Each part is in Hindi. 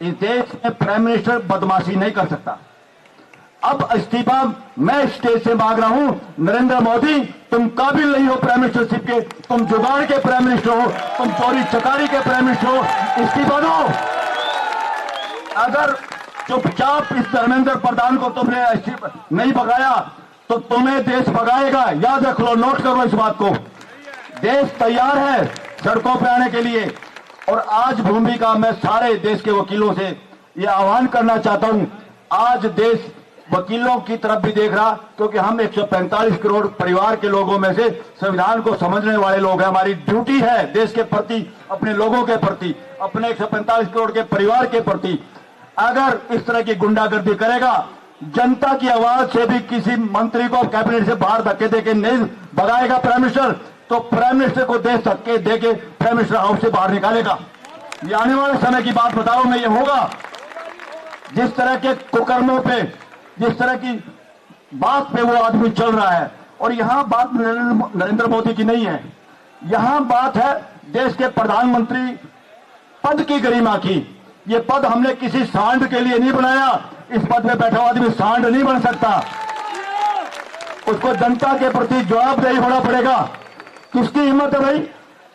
इस देश में प्राइम मिनिस्टर बदमाशी नहीं कर सकता। अब इस्तीफा मैं स्टेज से मांग रहा हूं, नरेंद्र मोदी तुम काबिल नहीं हो प्राइम मिनिस्टरशिप के, तुम जुगाड़ के प्राइम मिनिस्टर हो, तुम चोरी चकारी के प्राइम मिनिस्टर हो, इस्तीफा दो। अगर चुपचाप इस धर्मेंद्र प्रधान को तुमने नहीं भगाया तो तुम्हें देश भगाएगा, याद रख लो, नोट कर लो इस बात को। देश तैयार है सड़कों पर आने के लिए। और आज भूमि का मैं सारे देश के वकीलों से यह आह्वान करना चाहता हूं, आज देश वकीलों की तरफ भी देख रहा, क्योंकि हम 145 करोड़ परिवार के लोगों में से संविधान को समझने वाले लोग हैं। हमारी ड्यूटी है देश के प्रति, अपने लोगों के प्रति, अपने 145 करोड़ के परिवार के प्रति। अगर इस तरह की गुंडागर्दी करेगा, जनता की आवाज से भी किसी मंत्री को कैबिनेट से बाहर धक्के देके नहीं भगाएगा प्राइम मिनिस्टर, तो प्राइम मिनिस्टर को देश धक्के देके प्राइम मिनिस्टर हाउस से बाहर निकालेगा। ये आने वाले समय की बात बताओ मैं, ये होगा। जिस तरह के कुकर्मों पे, जिस तरह की बात पे वो आदमी चल रहा है, और यहां बात नरेंद्र मोदी की नहीं है, यहां बात है देश के प्रधानमंत्री पद की गरिमा की। ये पद हमने किसी सांड के लिए नहीं बनाया। इस पद पे बैठा हुआ आदमी सांड नहीं बन सकता, उसको जनता के प्रति जवाबदेही होना पड़ेगा। किसकी हिम्मत है भाई?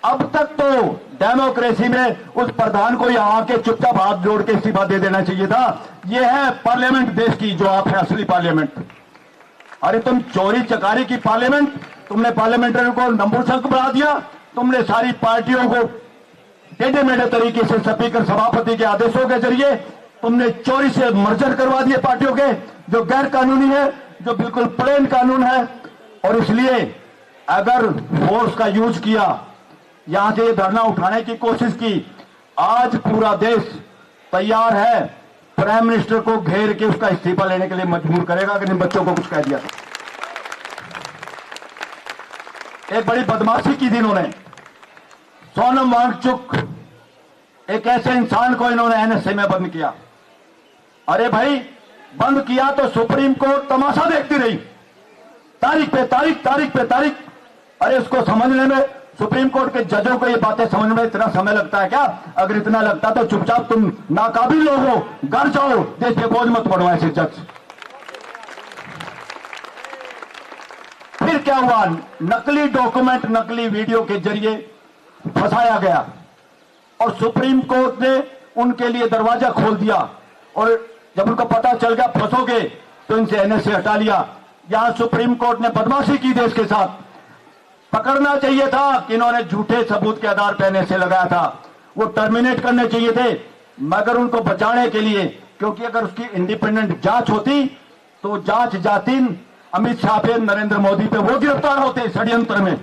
अब तक तो डेमोक्रेसी में उस प्रधान को यहां के चुपचाप हाथ जोड़ के इस्तीफा दे देना चाहिए था। यह है पार्लियामेंट देश की, जो आप है असली पार्लियामेंट। अरे तुम चोरी चकारी की पार्लियामेंट, तुमने पार्लियामेंटरी को नपुंसक बना दिया, तुमने सारी पार्टियों को टेढ़े मेढ़े तरीके से स्पीकर सभापति के आदेशों के जरिए तुमने चोरी से मर्जर करवा दिए पार्टियों के, जो गैर कानूनी है, जो बिल्कुल प्लेन कानून है। और इसलिए अगर फोर्स का यूज किया, यहां से ये धरना उठाने की कोशिश की, आज पूरा देश तैयार है प्राइम मिनिस्टर को घेर के उसका इस्तीफा लेने के लिए मजबूर करेगा अगर इन बच्चों को कुछ कह दिया तो। एक बड़ी बदमाशी की थी इन्होंने, सोनम वांगचुक एक ऐसे इंसान को इन्होंने एनएसए में बंद किया। अरे भाई, बंद किया तो सुप्रीम कोर्ट तमाशा देखती रही, तारीख पे तारीख, तारीख पे तारीख। अरे उसको समझने में, सुप्रीम कोर्ट के जजों को ये बातें समझ में इतना समय लगता है क्या? अगर इतना लगता तो चुपचाप तुम नाकाबिल लोग हो, घर जाओ, देश पे बोझ मत पड़ो ऐसे जज। फिर क्या हुआ? नकली डॉक्यूमेंट, नकली वीडियो के जरिए फंसाया गया और सुप्रीम कोर्ट ने उनके लिए दरवाजा खोल दिया। और जब उनको पता चल गया फंसोगे तो इनसे एनएसए हटा लिया। यहां सुप्रीम कोर्ट ने बदमाशी की देश के साथ। पकड़ना चाहिए था कि इन्होंने झूठे सबूत के आधार पर एनएसए लगाया था, वो टर्मिनेट करने चाहिए थे, मगर उनको बचाने के लिए, क्योंकि अगर उसकी इंडिपेंडेंट जांच होती तो जांच जाती अमित शाह पे, नरेंद्र मोदी पे, वो गिरफ्तार होते षड्यंत्र में।